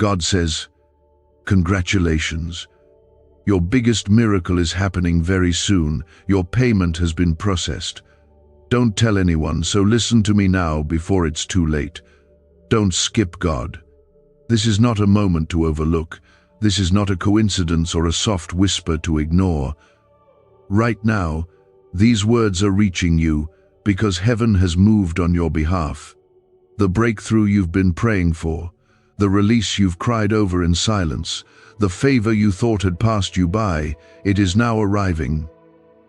God says, "Congratulations. Your biggest miracle is happening very soon. Your payment has been processed. Don't tell anyone, so listen to me now before it's too late. Don't skip God. This is not a moment to overlook. This is not a coincidence or a soft whisper to ignore. Right now, these words are reaching you because heaven has moved on your behalf. The breakthrough you've been praying for, the release you've cried over in silence, the favor you thought had passed you by, it is now arriving.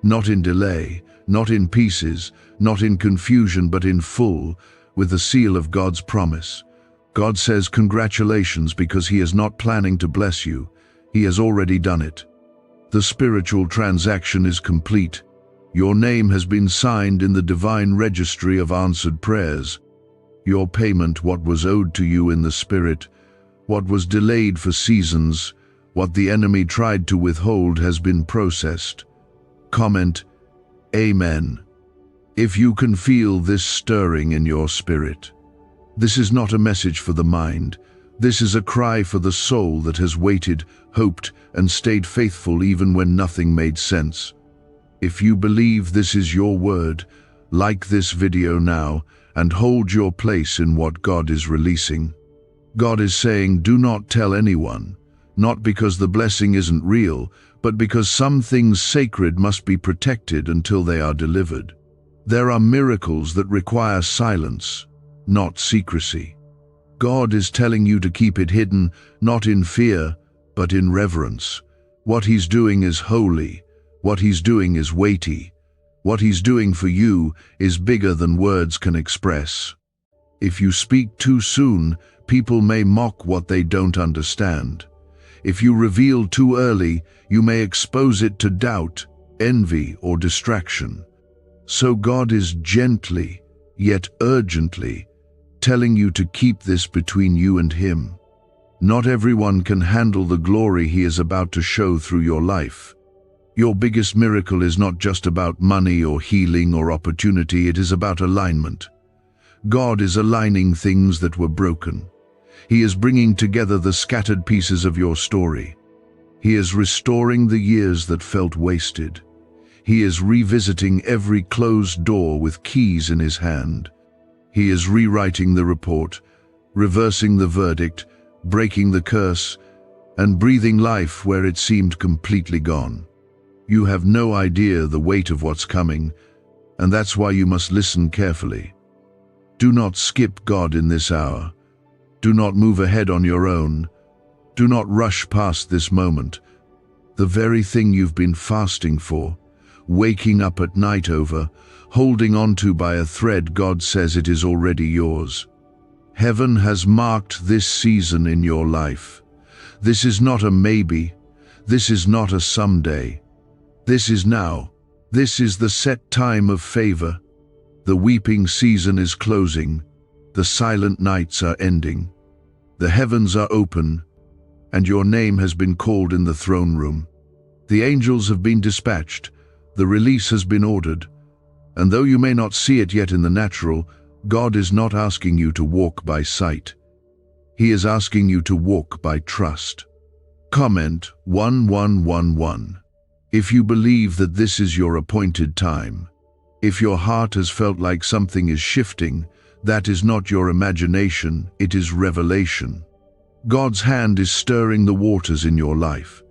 Not in delay, not in pieces, not in confusion, but in full, with the seal of God's promise. God says congratulations because He is not planning to bless you. He has already done it. The spiritual transaction is complete. Your name has been signed in the divine registry of answered prayers. Your payment, what was owed to you in the spirit, what was delayed for seasons, what the enemy tried to withhold, has been processed. Comment, Amen, if you can feel this stirring in your spirit. This is not a message for the mind. This is a cry for the soul that has waited, hoped, and stayed faithful even when nothing made sense. If you believe this is your word, like this video now and hold your place in what God is releasing. God is saying, do not tell anyone, not because the blessing isn't real, but because some things sacred must be protected until they are delivered. There are miracles that require silence, not secrecy. God is telling you to keep it hidden, not in fear, but in reverence. What He's doing is holy. What He's doing is weighty. What He's doing for you is bigger than words can express. If you speak too soon, people may mock what they don't understand. If you reveal too early, you may expose it to doubt, envy, or distraction. So God is gently, yet urgently, telling you to keep this between you and Him. Not everyone can handle the glory He is about to show through your life. Your biggest miracle is not just about money or healing or opportunity, it is about alignment. God is aligning things that were broken. He is bringing together the scattered pieces of your story. He is restoring the years that felt wasted. He is revisiting every closed door with keys in His hand. He is rewriting the report, reversing the verdict, breaking the curse, and breathing life where it seemed completely gone. You have no idea the weight of what's coming, and that's why you must listen carefully. Do not skip God in this hour. Do not move ahead on your own. Do not rush past this moment. The very thing you've been fasting for, waking up at night over, holding on to by a thread, God says it is already yours. Heaven has marked this season in your life. This is not a maybe. This is not a someday. This is now. This is the set time of favor. The weeping season is closing. The silent nights are ending. The heavens are open, and your name has been called in the throne room. The angels have been dispatched. The release has been ordered. And though you may not see it yet in the natural, God is not asking you to walk by sight. He is asking you to walk by trust. Comment 1111. If you believe that this is your appointed time, if your heart has felt like something is shifting, that is not your imagination, it is revelation. God's hand is stirring the waters in your life.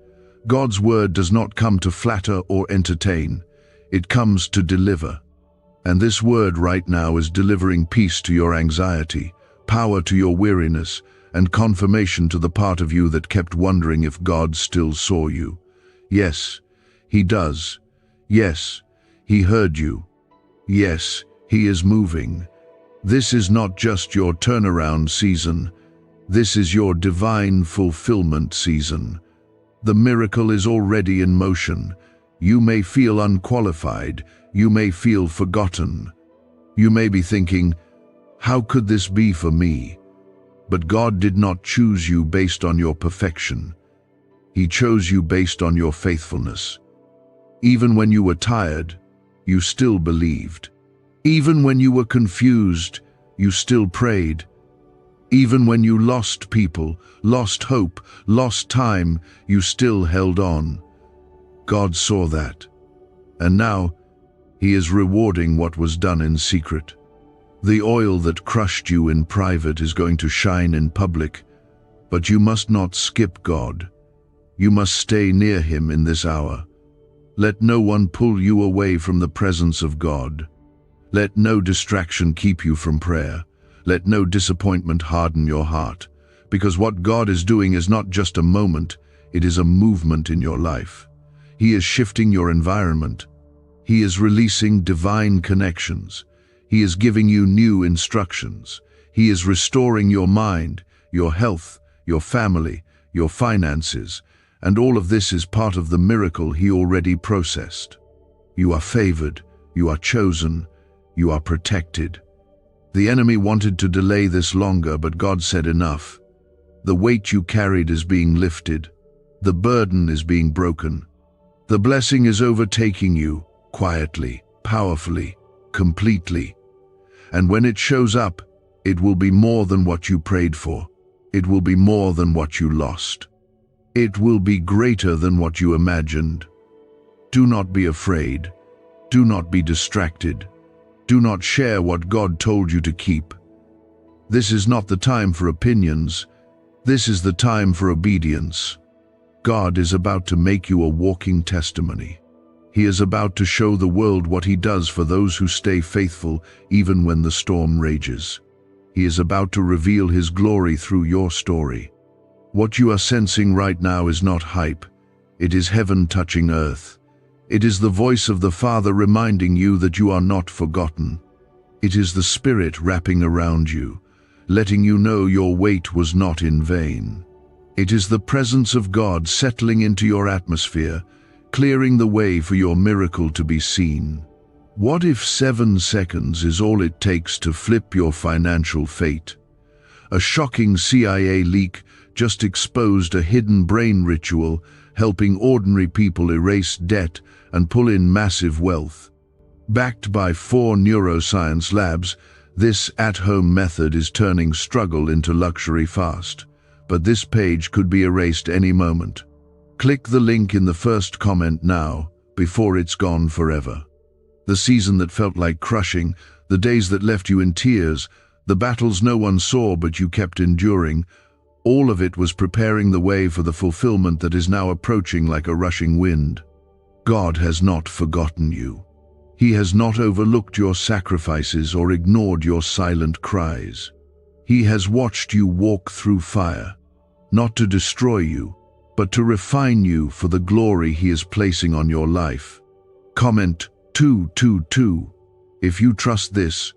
God's word does not come to flatter or entertain, it comes to deliver. And this word right now is delivering peace to your anxiety, power to your weariness, and confirmation to the part of you that kept wondering if God still saw you. Yes, He does. Yes, He heard you. Yes, He is moving. This is not just your turnaround season. This is your divine fulfillment season. The miracle is already in motion. You may feel unqualified. You may feel forgotten. You may be thinking, how could this be for me? But God did not choose you based on your perfection. He chose you based on your faithfulness. Even when you were tired, you still believed. Even when you were confused, you still prayed. Even when you lost people, lost hope, lost time, you still held on. God saw that. And now, He is rewarding what was done in secret. The oil that crushed you in private is going to shine in public, but you must not skip God. You must stay near Him in this hour. Let no one pull you away from the presence of God. Let no distraction keep you from prayer. Let no disappointment harden your heart, because what God is doing is not just a moment, it is a movement in your life. He is shifting your environment. He is releasing divine connections. He is giving you new instructions. He is restoring your mind, your health, your family, your finances, and all of this is part of the miracle He already processed. You are favored, you are chosen, you are protected. The enemy wanted to delay this longer, but God said enough. The weight you carried is being lifted. The burden is being broken. The blessing is overtaking you, quietly, powerfully, completely. And when it shows up, it will be more than what you prayed for. It will be more than what you lost. It will be greater than what you imagined. Do not be afraid. Do not be distracted. Do not share what God told you to keep. This is not the time for opinions. This is the time for obedience. God is about to make you a walking testimony. He is about to show the world what He does for those who stay faithful even when the storm rages. He is about to reveal His glory through your story. What you are sensing right now is not hype. It is heaven touching earth. It is the voice of the Father reminding you that you are not forgotten. It is the Spirit wrapping around you, letting you know your wait was not in vain. It is the presence of God settling into your atmosphere, clearing the way for your miracle to be seen. What if 7 seconds is all it takes to flip your financial fate? A shocking CIA leak just exposed a hidden brain ritual helping ordinary people erase debt and pull in massive wealth. Backed by 4 neuroscience labs, this at-home method is turning struggle into luxury fast. But this page could be erased any moment. Click the link in the first comment now, before it's gone forever. The season that felt like crushing, the days that left you in tears, the battles no one saw but you kept enduring, all of it was preparing the way for the fulfillment that is now approaching like a rushing wind. God has not forgotten you. He has not overlooked your sacrifices or ignored your silent cries. He has watched you walk through fire, not to destroy you, but to refine you for the glory He is placing on your life. Comment 222 if you trust this,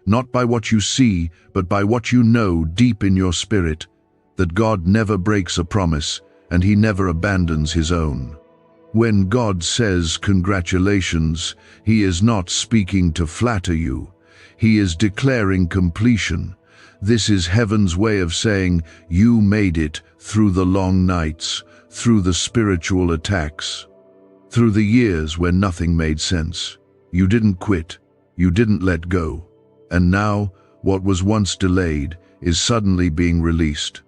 not by what you see, but by what you know deep in your spirit, that God never breaks a promise and He never abandons His own. When God says congratulations, He is not speaking to flatter you. He is declaring completion. This is heaven's way of saying, you made it through the long nights, through the spiritual attacks, through the years where nothing made sense. You didn't quit. You didn't let go. And now, what was once delayed is suddenly being released.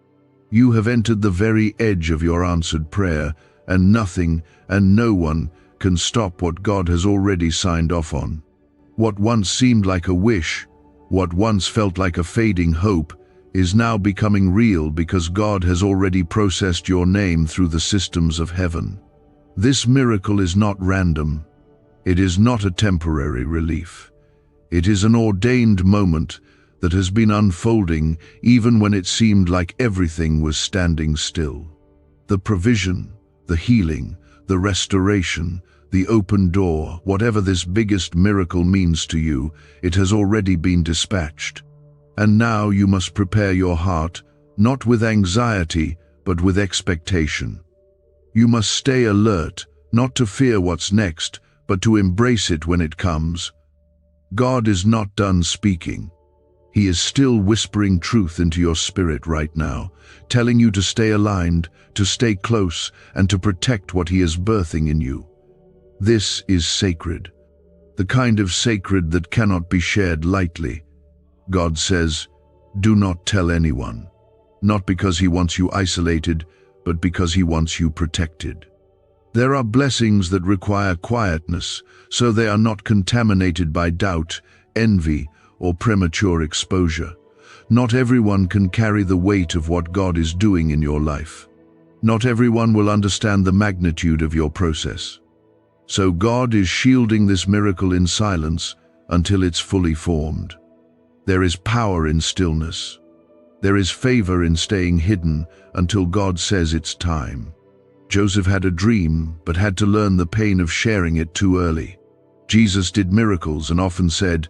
You have entered the very edge of your answered prayer, and nothing and no one can stop what God has already signed off on. What once seemed like a wish, what once felt like a fading hope, is now becoming real because God has already processed your name through the systems of heaven. This miracle is not random. It is not a temporary relief. It is an ordained moment that has been unfolding even when it seemed like everything was standing still. The provision, the healing, the restoration, the open door, whatever this biggest miracle means to you, it has already been dispatched. And now you must prepare your heart, not with anxiety, but with expectation. You must stay alert, not to fear what's next, but to embrace it when it comes. God is not done speaking. He is still whispering truth into your spirit right now, telling you to stay aligned, to stay close, and to protect what He is birthing in you. This is sacred, the kind of sacred that cannot be shared lightly. God says, Do not tell anyone. Not because he wants you isolated, but because he wants you protected. There are blessings that require quietness, so they are not contaminated by doubt, envy, or premature exposure. Not everyone can carry the weight of what God is doing in your life. Not everyone will understand the magnitude of your process. So God is shielding this miracle in silence until it's fully formed. There is power in stillness. There is favor in staying hidden until God says it's time. Joseph had a dream, but had to learn the pain of sharing it too early. Jesus did miracles and often said,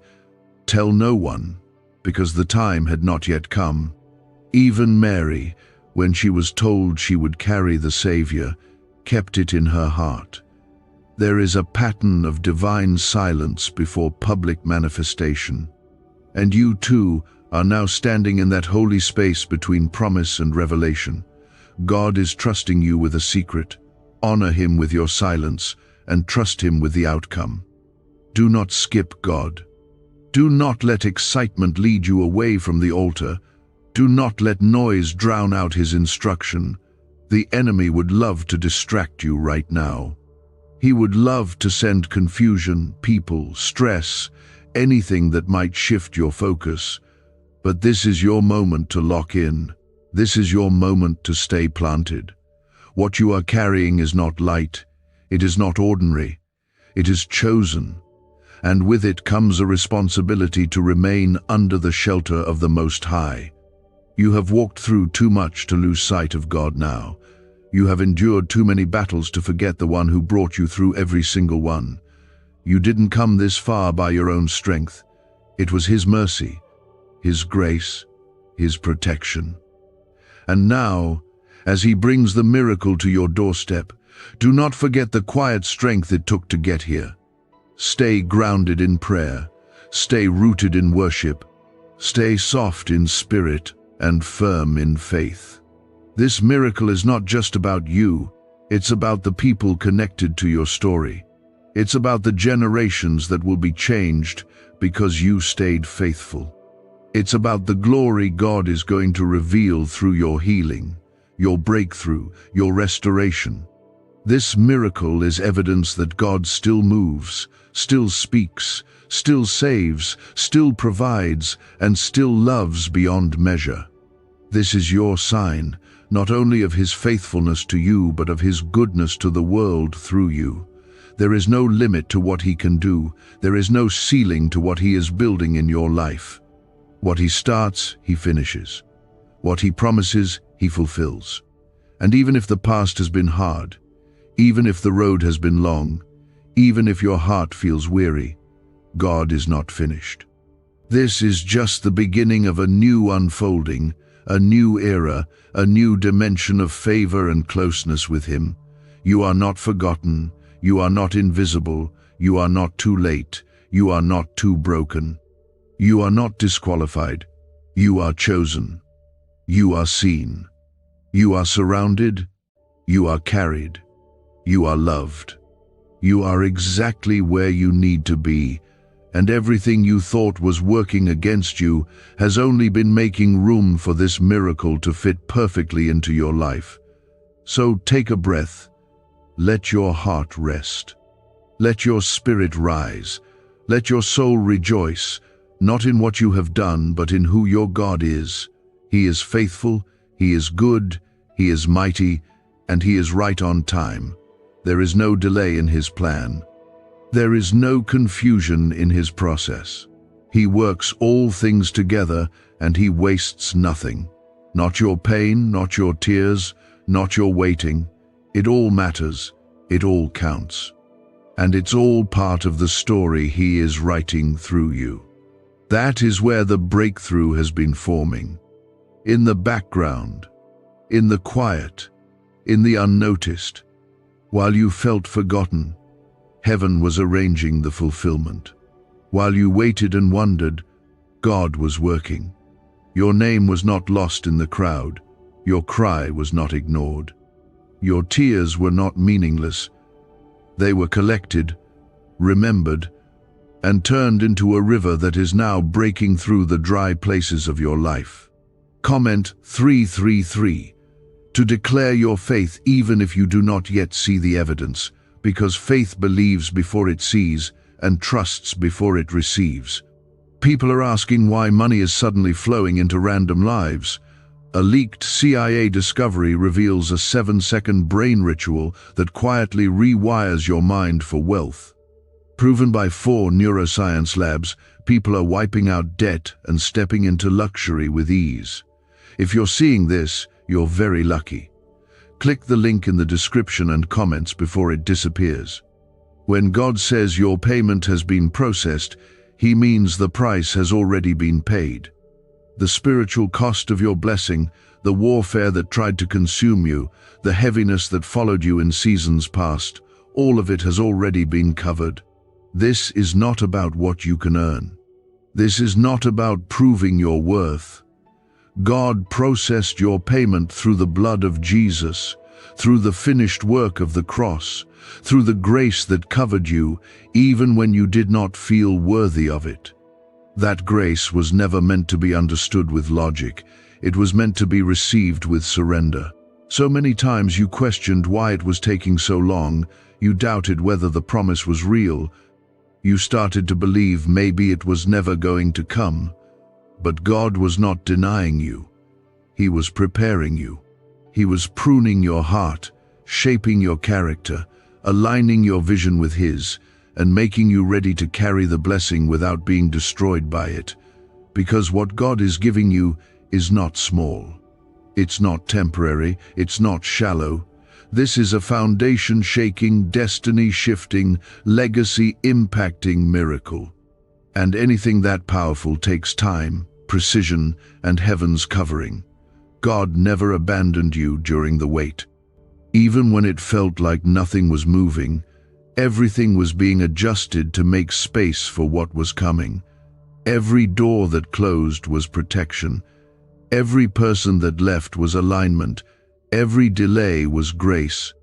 "Tell no one," because the time had not yet come. Even Mary, when she was told she would carry the Savior, kept it in her heart. There is a pattern of divine silence before public manifestation. And you too are now standing in that holy space between promise and revelation. God is trusting you with a secret. Honor Him with your silence and trust Him with the outcome. Do not skip God. Do not let excitement lead you away from the altar. Do not let noise drown out His instruction. The enemy would love to distract you right now. He would love to send confusion, people, stress, anything that might shift your focus. But this is your moment to lock in. This is your moment to stay planted. What you are carrying is not light. It is not ordinary. It is chosen. And with it comes a responsibility to remain under the shelter of the Most High. You have walked through too much to lose sight of God now. You have endured too many battles to forget the one who brought you through every single one. You didn't come this far by your own strength. It was His mercy, His grace, His protection. And now, as He brings the miracle to your doorstep, do not forget the quiet strength it took to get here. Stay grounded in prayer. Stay rooted in worship. Stay soft in spirit and firm in faith. This miracle is not just about you. It's about the people connected to your story. It's about the generations that will be changed because you stayed faithful. It's about the glory God is going to reveal through your healing, your breakthrough, your restoration. This miracle is evidence that God still moves, still speaks, still saves, still provides, and still loves beyond measure. This is your sign, not only of His faithfulness to you, but of His goodness to the world through you. There is no limit to what He can do. There is no ceiling to what He is building in your life. What He starts, He finishes. What He promises, He fulfills. And even if the past has been hard, even if the road has been long, even if your heart feels weary, God is not finished. This is just the beginning of a new unfolding, a new era, a new dimension of favor and closeness with Him. You are not forgotten. You are not invisible. You are not too late. You are not too broken. You are not disqualified. You are chosen. You are seen. You are surrounded. You are carried. You are loved. You are exactly where you need to be, and everything you thought was working against you has only been making room for this miracle to fit perfectly into your life. So take a breath. Let your heart rest. Let your spirit rise. Let your soul rejoice, not in what you have done, but in who your God is. He is faithful, He is good, He is mighty, and He is right on time. There is no delay in His plan. There is no confusion in His process. He works all things together, and He wastes nothing. Not your pain, not your tears, not your waiting. It all matters. It all counts. And it's all part of the story He is writing through you. That is where the breakthrough has been forming. In the background, in the quiet, in the unnoticed. While you felt forgotten, heaven was arranging the fulfillment. While you waited and wondered, God was working. Your name was not lost in the crowd. Your cry was not ignored. Your tears were not meaningless. They were collected, remembered, and turned into a river that is now breaking through the dry places of your life. Comment 333. To declare your faith even if you do not yet see the evidence, because faith believes before it sees and trusts before it receives. People are asking why money is suddenly flowing into random lives. A leaked CIA discovery reveals a 7-second brain ritual that quietly rewires your mind for wealth. Proven by 4 neuroscience labs, people are wiping out debt and stepping into luxury with ease. If you're seeing this, you're very lucky. Click the link in the description and comments before it disappears. When God says your payment has been processed, He means the price has already been paid. The spiritual cost of your blessing, the warfare that tried to consume you, the heaviness that followed you in seasons past, all of it has already been covered. This is not about what you can earn. This is not about proving your worth. God processed your payment through the blood of Jesus, through the finished work of the cross, through the grace that covered you, even when you did not feel worthy of it. That grace was never meant to be understood with logic. It was meant to be received with surrender. So many times you questioned why it was taking so long. You doubted whether the promise was real. You started to believe maybe it was never going to come. But God was not denying you. He was preparing you. He was pruning your heart, shaping your character, aligning your vision with His, and making you ready to carry the blessing without being destroyed by it. Because what God is giving you is not small. It's not temporary. It's not shallow. This is a foundation-shaking, destiny-shifting, legacy-impacting miracle. And anything that powerful takes time, precision, and heaven's covering. God never abandoned you during the wait. Even when it felt like nothing was moving, everything was being adjusted to make space for what was coming. Every door that closed was protection. Every person that left was alignment. Every delay was grace.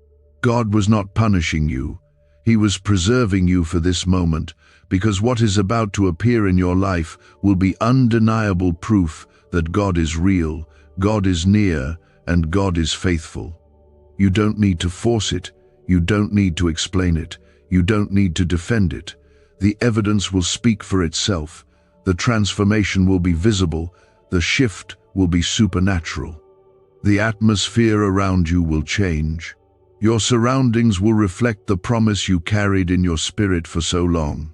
God was not punishing you. He was preserving you for this moment, because what is about to appear in your life will be undeniable proof that God is real, God is near, and God is faithful. You don't need to force it. You don't need to explain it. You don't need to defend it. The evidence will speak for itself. The transformation will be visible. The shift will be supernatural. The atmosphere around you will change. Your surroundings will reflect the promise you carried in your spirit for so long.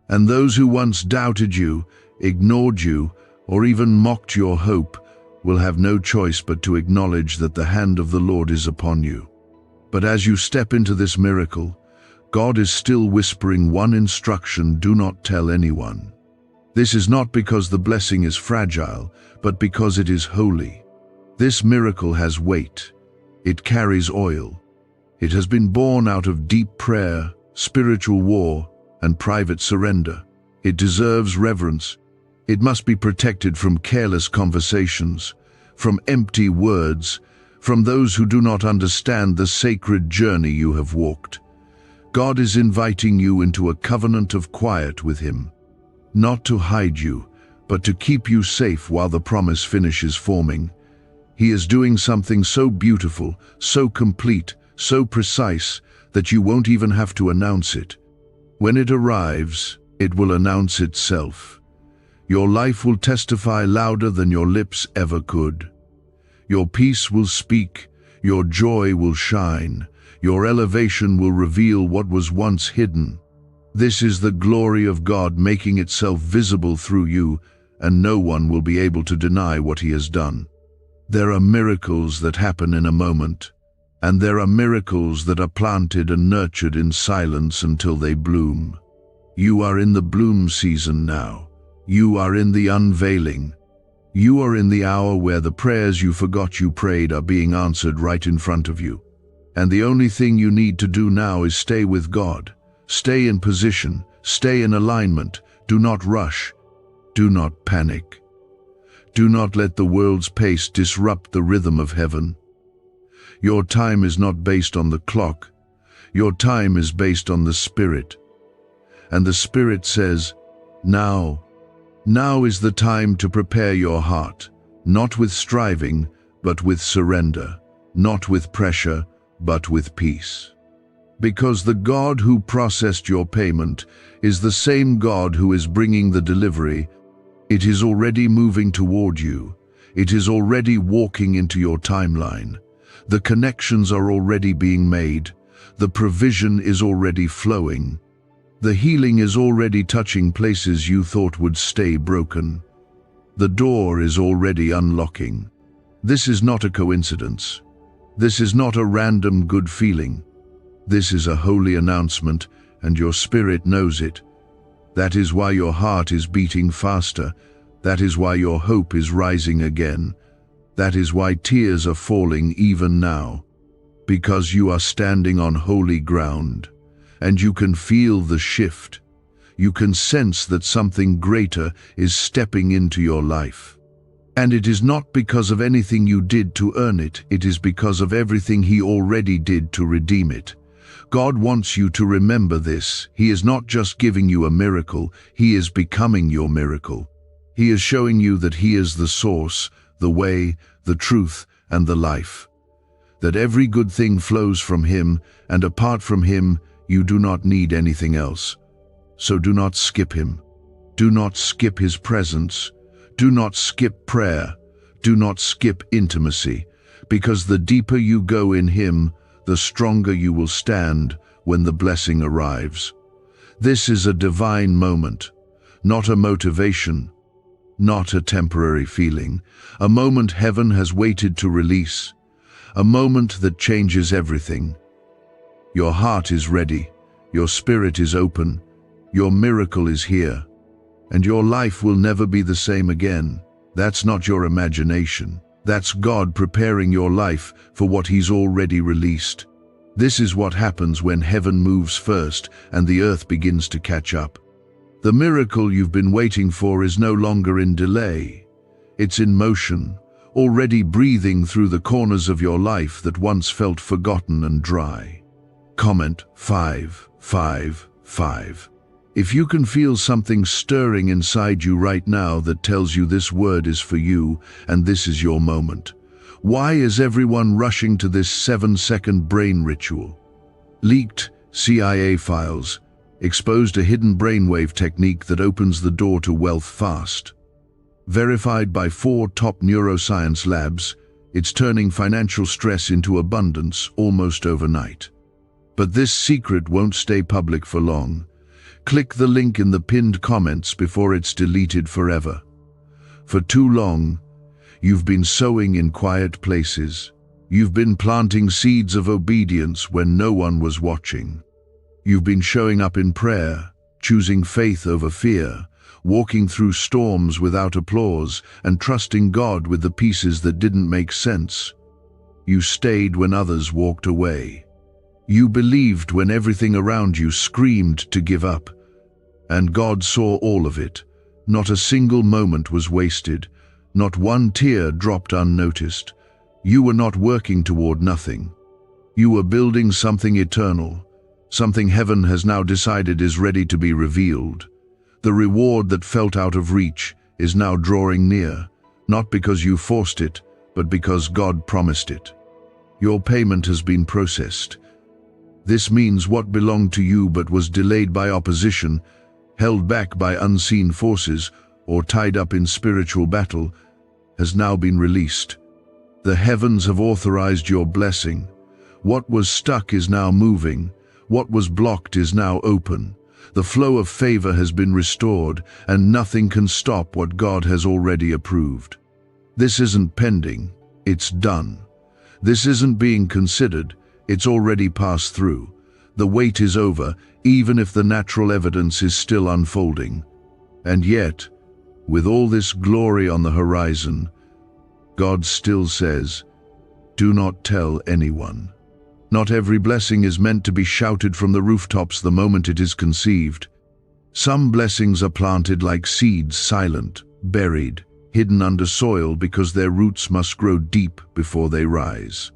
And those who once doubted you, ignored you, or even mocked your hope will have no choice but to acknowledge that the hand of the Lord is upon you. But as you step into this miracle, God is still whispering one instruction: do not tell anyone. This is not because the blessing is fragile, but because it is holy. This miracle has weight. It carries oil. It has been born out of deep prayer, spiritual war, and private surrender. It deserves reverence. It must be protected from careless conversations, from empty words, from those who do not understand the sacred journey you have walked. God is inviting you into a covenant of quiet with Him, not to hide you, but to keep you safe while the promise finishes forming. He is doing something so beautiful, so complete, so precise, that you won't even have to announce it. When it arrives, it will announce itself. Your life will testify louder than your lips ever could. Your peace will speak, your joy will shine, your elevation will reveal what was once hidden. This is the glory of God making itself visible through you, and no one will be able to deny what He has done. There are miracles that happen in a moment, and there are miracles that are planted and nurtured in silence until they bloom. You are in the bloom season now. You are in the unveiling. You are in the hour where the prayers you forgot you prayed are being answered right in front of you. And the only thing you need to do now is stay with God. Stay in position. Stay in alignment. Do not rush. Do not panic. Do not let the world's pace disrupt the rhythm of heaven. Your time is not based on the clock. Your time is based on the Spirit. and the Spirit says, "Now is the time to prepare your heart, not with striving, but with surrender, not with pressure, but with peace." Because the God who processed your payment is the same God who is bringing the delivery. It is already moving toward you. It is already walking into your timeline. The connections are already being made. The provision is already flowing. The healing is already touching places you thought would stay broken. The door is already unlocking. This is not a coincidence. This is not a random good feeling. This is a holy announcement, and your spirit knows it. That is why your heart is beating faster. That is why your hope is rising again. That is why tears are falling even now. Because you are standing on holy ground, and you can feel the shift. You can sense that something greater is stepping into your life. And it is not because of anything you did to earn it, it is because of everything He already did to redeem it. God wants you to remember this. He is not just giving you a miracle, He is becoming your miracle. He is showing you that He is the source, the way, the truth, and the life. That every good thing flows from Him, and apart from Him, you do not need anything else. So do not skip Him. Do not skip His presence. Do not skip prayer. Do not skip intimacy, because the deeper you go in Him, the stronger you will stand when the blessing arrives. This is a divine moment, not a motivation, not a temporary feeling, a moment heaven has waited to release, a moment that changes everything. Your heart is ready, your spirit is open, your miracle is here, and your life will never be the same again. That's not your imagination. That's God preparing your life for what He's already released. This is what happens when heaven moves first and the earth begins to catch up. The miracle you've been waiting for is no longer in delay. It's in motion, already breathing through the corners of your life that once felt forgotten and dry. Comment 555. If you can feel something stirring inside you right now that tells you this word is for you and this is your moment. Why is everyone rushing to this 7-second brain ritual? Leaked CIA files exposed a hidden brainwave technique that opens the door to wealth fast. Verified by 4 top neuroscience labs, it's turning financial stress into abundance almost overnight. But this secret won't stay public for long. Click the link in the pinned comments before it's deleted forever. For too long, you've been sowing in quiet places. You've been planting seeds of obedience when no one was watching. You've been showing up in prayer, choosing faith over fear, walking through storms without applause, and trusting God with the pieces that didn't make sense. You stayed when others walked away. You believed when everything around you screamed to give up. And God saw all of it. Not a single moment was wasted. Not one tear dropped unnoticed. You were not working toward nothing. You were building something eternal, something heaven has now decided is ready to be revealed. The reward that felt out of reach is now drawing near, not because you forced it, but because God promised it. Your payment has been processed. This means what belonged to you but was delayed by opposition, held back by unseen forces, or tied up in spiritual battle, has now been released. The heavens have authorized your blessing. What was stuck is now moving. What was blocked is now open. The flow of favor has been restored, and nothing can stop what God has already approved. This isn't pending, it's done. This isn't being considered, it's already passed through. The wait is over, even if the natural evidence is still unfolding. And yet, with all this glory on the horizon, God still says, "Do not tell anyone." Not every blessing is meant to be shouted from the rooftops the moment it is conceived. Some blessings are planted like seeds, silent, buried, hidden under soil because their roots must grow deep before they rise.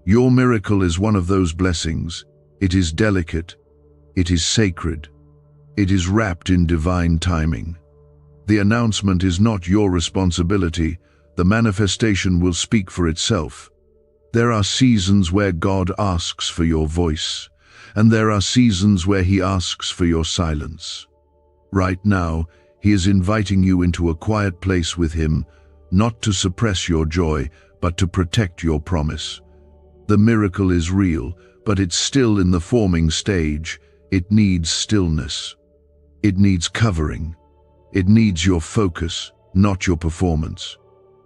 Your miracle is one of those blessings. It is delicate. It is sacred. It is wrapped in divine timing. The announcement is not your responsibility. The manifestation will speak for itself. There are seasons where God asks for your voice, and there are seasons where He asks for your silence. Right now, He is inviting you into a quiet place with Him, not to suppress your joy, but to protect your promise. The miracle is real, but it's still in the forming stage. It needs stillness. It needs covering. It needs your focus, not your performance.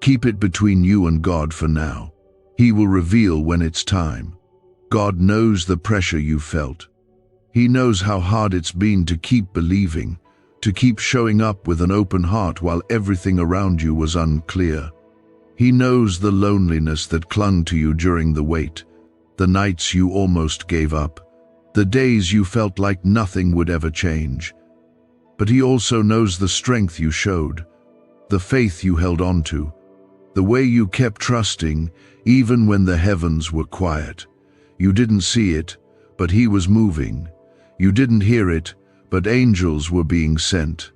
Keep it between you and God for now. He will reveal when it's time. God knows the pressure you felt. He knows how hard it's been to keep believing, to keep showing up with an open heart while everything around you was unclear. He knows the loneliness that clung to you during the wait, the nights you almost gave up, the days you felt like nothing would ever change. But He also knows the strength you showed, the faith you held on to, the way you kept trusting even when the heavens were quiet. You didn't see it, but He was moving. You didn't hear it, but angels were being sent.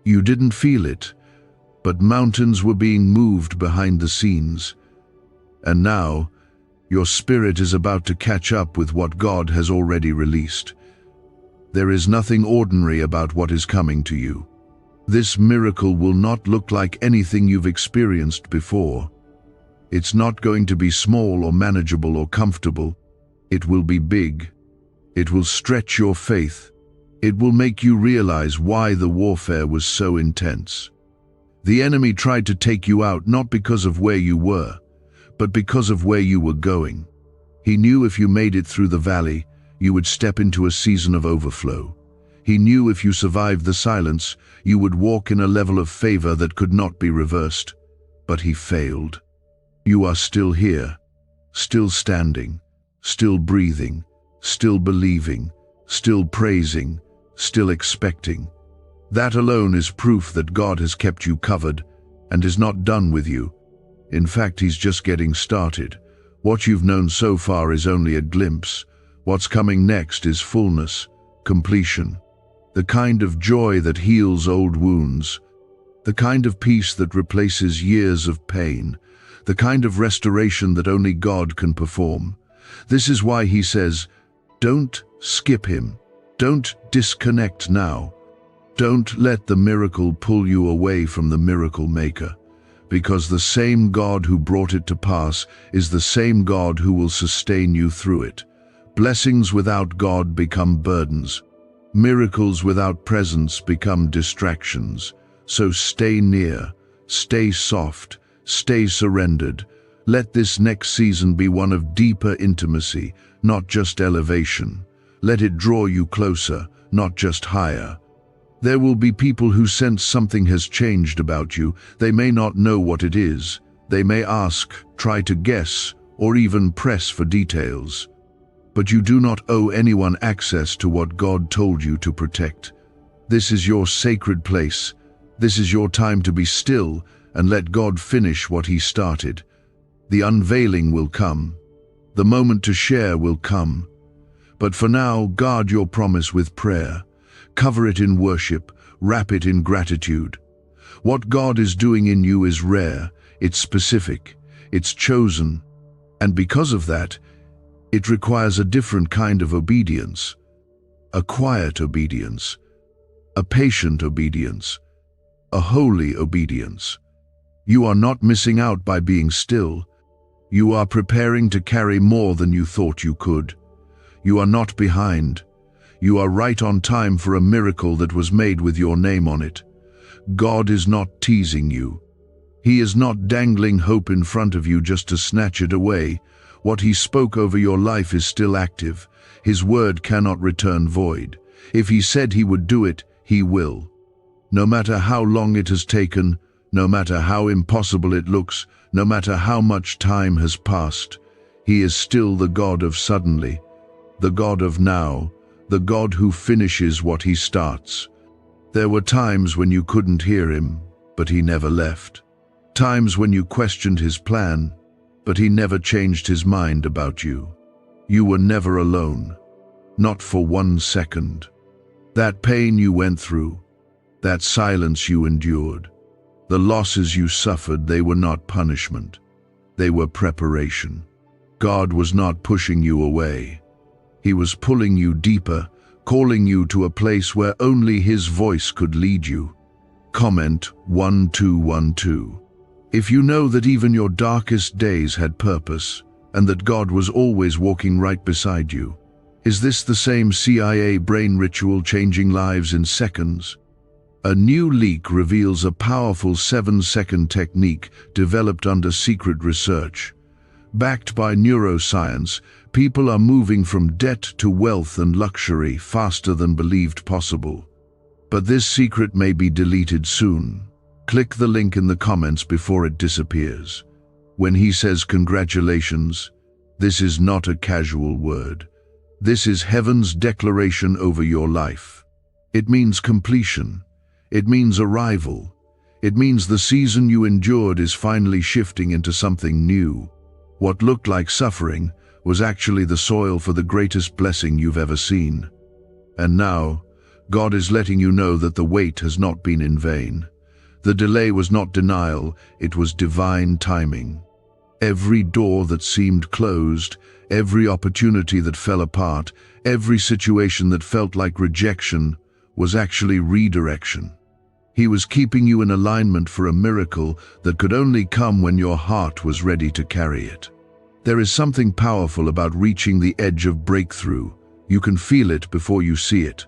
You didn't feel it, but mountains were being moved behind the scenes. And now, your spirit is about to catch up with what God has already released. There is nothing ordinary about what is coming to you. This miracle will not look like anything you've experienced before. It's not going to be small or manageable or comfortable. It will be big. It will stretch your faith. It will make you realize why the warfare was so intense. The enemy tried to take you out not because of where you were, but because of where you were going. He knew if you made it through the valley, you would step into a season of overflow. He knew if you survived the silence, you would walk in a level of favor that could not be reversed. But he failed. You are still here, still standing, still breathing, still believing, still praising, still expecting. That alone is proof that God has kept you covered and is not done with you. In fact, He's just getting started. What you've known so far is only a glimpse. What's coming next is fullness, completion, the kind of joy that heals old wounds, the kind of peace that replaces years of pain, the kind of restoration that only God can perform. This is why He says, don't skip Him. Don't disconnect now. Don't let the miracle pull you away from the miracle maker, because the same God who brought it to pass is the same God who will sustain you through it. Blessings without God become burdens. Miracles without presence become distractions. So stay near, stay soft, stay surrendered. Let this next season be one of deeper intimacy, not just elevation. Let it draw you closer, not just higher. There will be people who sense something has changed about you. They may not know what it is. They may ask, try to guess, or even press for details. But you do not owe anyone access to what God told you to protect. This is your sacred place. This is your time to be still and let God finish what He started. The unveiling will come. The moment to share will come. But for now, guard your promise with prayer. Cover it in worship. Wrap it in gratitude. What God is doing in you is rare. It's specific. It's chosen. And because of that, it requires a different kind of obedience. A quiet obedience. A patient obedience. A holy obedience. You are not missing out by being still. You are preparing to carry more than you thought you could. You are not behind. You are right on time for a miracle that was made with your name on it. God is not teasing you. He is not dangling hope in front of you just to snatch it away. What He spoke over your life is still active. His word cannot return void. If He said He would do it, He will. No matter how long it has taken, no matter how impossible it looks, no matter how much time has passed, He is still the God of suddenly, the God of now, the God who finishes what He starts. There were times when you couldn't hear Him, but He never left. Times when you questioned His plan, but He never changed His mind about you. You were never alone, not for 1 second. That pain you went through, that silence you endured, the losses you suffered, they were not punishment. They were preparation. God was not pushing you away. He was pulling you deeper, calling you to a place where only His voice could lead you. Comment 1212. If you know that even your darkest days had purpose, and that God was always walking right beside you, is this the same CIA brain ritual changing lives in seconds? A new leak reveals a powerful 7-second technique developed under secret research. Backed by neuroscience, people are moving from debt to wealth and luxury faster than believed possible. But this secret may be deleted soon. Click the link in the comments before it disappears. When he says congratulations, this is not a casual word. This is heaven's declaration over your life. It means completion. It means arrival. It means the season you endured is finally shifting into something new. What looked like suffering was actually the soil for the greatest blessing you've ever seen. And now, God is letting you know that the wait has not been in vain. The delay was not denial, it was divine timing. Every door that seemed closed, every opportunity that fell apart, every situation that felt like rejection was actually redirection. He was keeping you in alignment for a miracle that could only come when your heart was ready to carry it. There is something powerful about reaching the edge of breakthrough. You can feel it before you see it.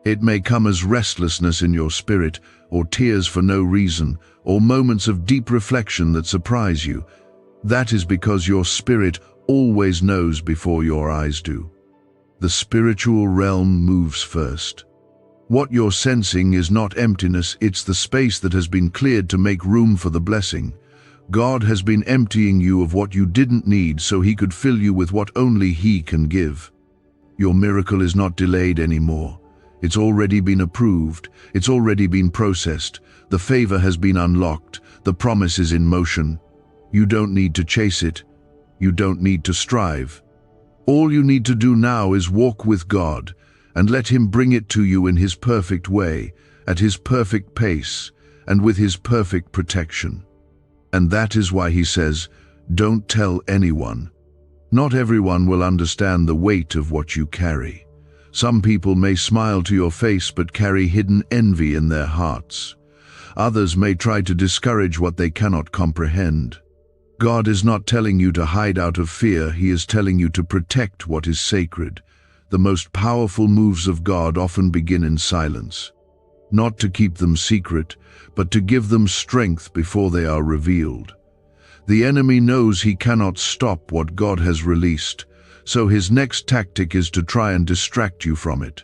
It may come as restlessness in your spirit, or tears for no reason, or moments of deep reflection that surprise you. That is because your spirit always knows before your eyes do. The spiritual realm moves first. What you're sensing is not emptiness, it's the space that has been cleared to make room for the blessing. God has been emptying you of what you didn't need so He could fill you with what only He can give. Your miracle is not delayed anymore. It's already been approved. It's already been processed. The favor has been unlocked. The promise is in motion. You don't need to chase it. You don't need to strive. All you need to do now is walk with God and let Him bring it to you in His perfect way, at His perfect pace, and with His perfect protection. And that is why He says, don't tell anyone. Not everyone will understand the weight of what you carry. Some people may smile to your face but carry hidden envy in their hearts. Others may try to discourage what they cannot comprehend. God is not telling you to hide out of fear, He is telling you to protect what is sacred. The most powerful moves of God often begin in silence. Not to keep them secret, but to give them strength before they are revealed. The enemy knows he cannot stop what God has released, so his next tactic is to try and distract you from it.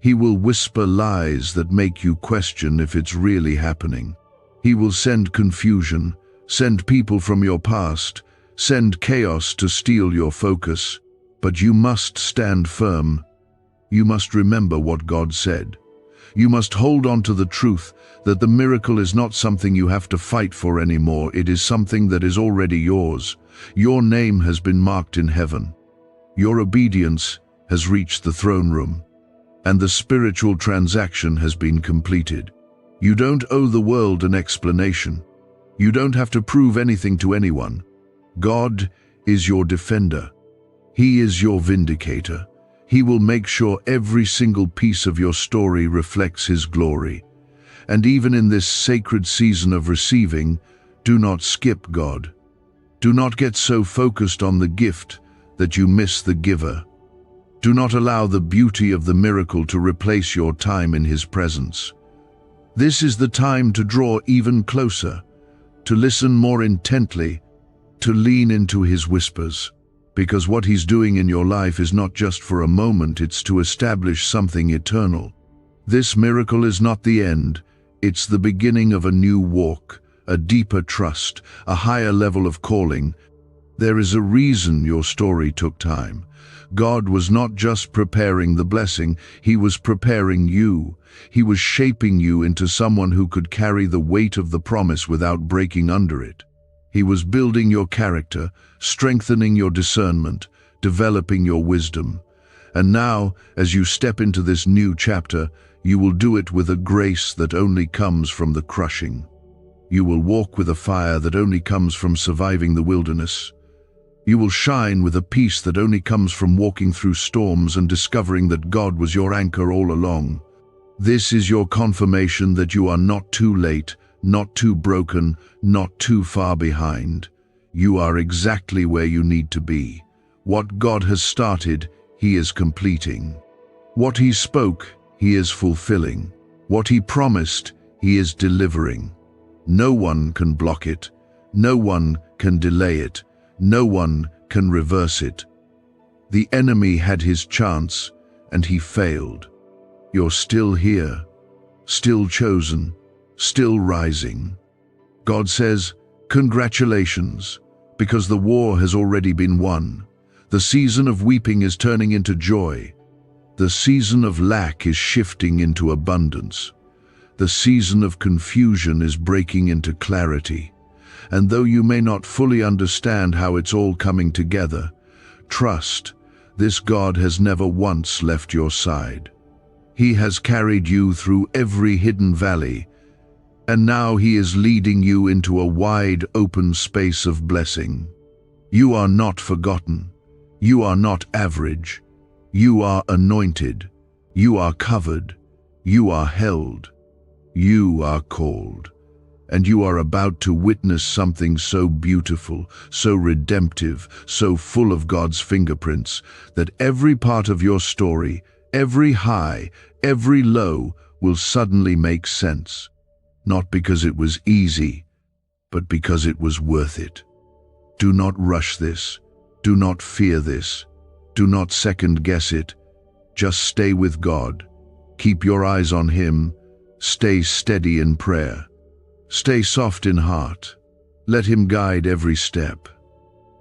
He will whisper lies that make you question if it's really happening. He will send confusion, send people from your past, send chaos to steal your focus. But you must stand firm. You must remember what God said. You must hold on to the truth that the miracle is not something you have to fight for anymore. It is something that is already yours. Your name has been marked in heaven. Your obedience has reached the throne room, and the spiritual transaction has been completed. You don't owe the world an explanation. You don't have to prove anything to anyone. God is your defender. He is your vindicator. He will make sure every single piece of your story reflects His glory. And even in this sacred season of receiving, do not skip God. Do not get so focused on the gift that you miss the giver. Do not allow the beauty of the miracle to replace your time in His presence. This is the time to draw even closer, to listen more intently, to lean into His whispers. Because what He's doing in your life is not just for a moment, it's to establish something eternal. This miracle is not the end, it's the beginning of a new walk, a deeper trust, a higher level of calling. There is a reason your story took time. God was not just preparing the blessing, He was preparing you. He was shaping you into someone who could carry the weight of the promise without breaking under it. He was building your character, strengthening your discernment, developing your wisdom. And now, as you step into this new chapter, you will do it with a grace that only comes from the crushing. You will walk with a fire that only comes from surviving the wilderness. You will shine with a peace that only comes from walking through storms and discovering that God was your anchor all along. This is your confirmation that you are not too late, not too broken, not too far behind. You are exactly where you need to be. What God has started, He is completing. What He spoke, He is fulfilling. What He promised, He is delivering. No one can block it. No one can delay it. No one can reverse it. The enemy had his chance, and he failed. You're still here, still chosen, still rising. God says, congratulations, because the war has already been won. The season of weeping is turning into joy. The season of lack is shifting into abundance. The season of confusion is breaking into clarity. And though you may not fully understand how it's all coming together, trust, this God has never once left your side. He has carried you through every hidden valley, and now He is leading you into a wide open space of blessing. You are not forgotten. You are not average. You are anointed. You are covered. You are held. You are called. And you are about to witness something so beautiful, so redemptive, so full of God's fingerprints, that every part of your story, every high, every low, will suddenly make sense. Not because it was easy, but because it was worth it. Do not rush this. Do not fear this. Do not second-guess it. Just stay with God. Keep your eyes on Him. Stay steady in prayer. Stay soft in heart. Let Him guide every step.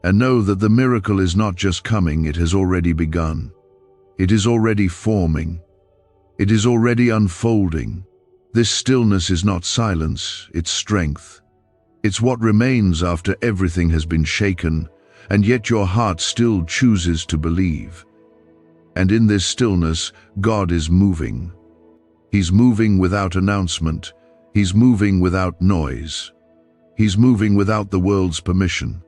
And know that the miracle is not just coming, it has already begun. It is already forming. It is already unfolding. This stillness is not silence, it's strength. It's what remains after everything has been shaken, and yet your heart still chooses to believe. And in this stillness, God is moving. He's moving without announcement. He's moving without noise. He's moving without the world's permission.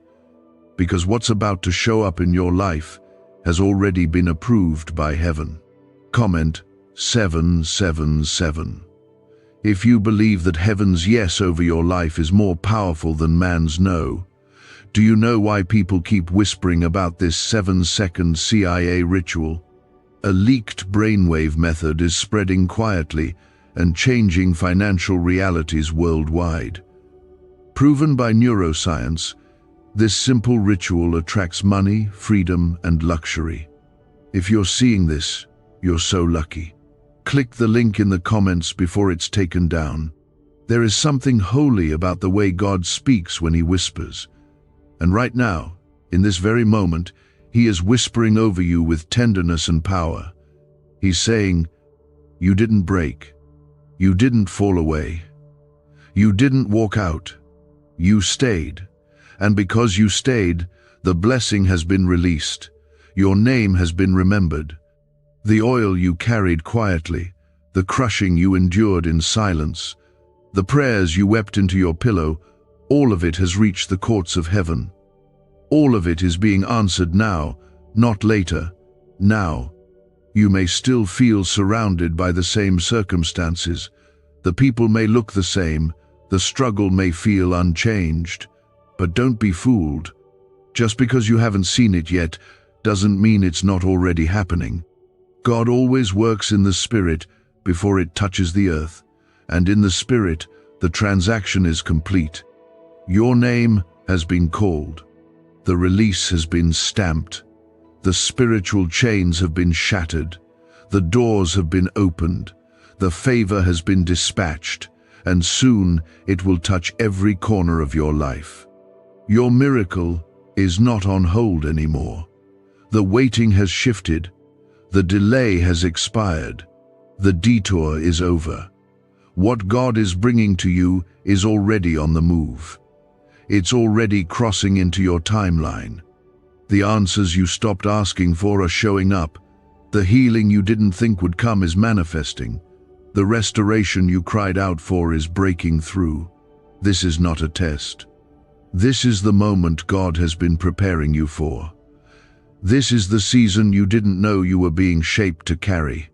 Because what's about to show up in your life has already been approved by heaven. Comment 777. If you believe that heaven's yes over your life is more powerful than man's no, do you know why people keep whispering about this 7-second CIA ritual? A leaked brainwave method is spreading quietly and changing financial realities worldwide. Proven by neuroscience, this simple ritual attracts money, freedom, and luxury. If you're seeing this, you're so lucky. Click the link in the comments before it's taken down. There is something holy about the way God speaks when He whispers. And right now, in this very moment, He is whispering over you with tenderness and power. He's saying, you didn't break. You didn't fall away. You didn't walk out. You stayed. And because you stayed, the blessing has been released. Your name has been remembered. The oil you carried quietly, the crushing you endured in silence, the prayers you wept into your pillow, all of it has reached the courts of heaven. All of it is being answered now, not later, now. You may still feel surrounded by the same circumstances. The people may look the same, the struggle may feel unchanged. But don't be fooled. Just because you haven't seen it yet doesn't mean it's not already happening. God always works in the Spirit before it touches the earth, and in the Spirit, the transaction is complete. Your name has been called. The release has been stamped. The spiritual chains have been shattered. The doors have been opened. The favor has been dispatched, and soon it will touch every corner of your life. Your miracle is not on hold anymore. The waiting has shifted. The delay has expired. The detour is over. What God is bringing to you is already on the move. It's already crossing into your timeline. The answers you stopped asking for are showing up. The healing you didn't think would come is manifesting. The restoration you cried out for is breaking through. This is not a test. This is the moment God has been preparing you for. This is the season you didn't know you were being shaped to carry.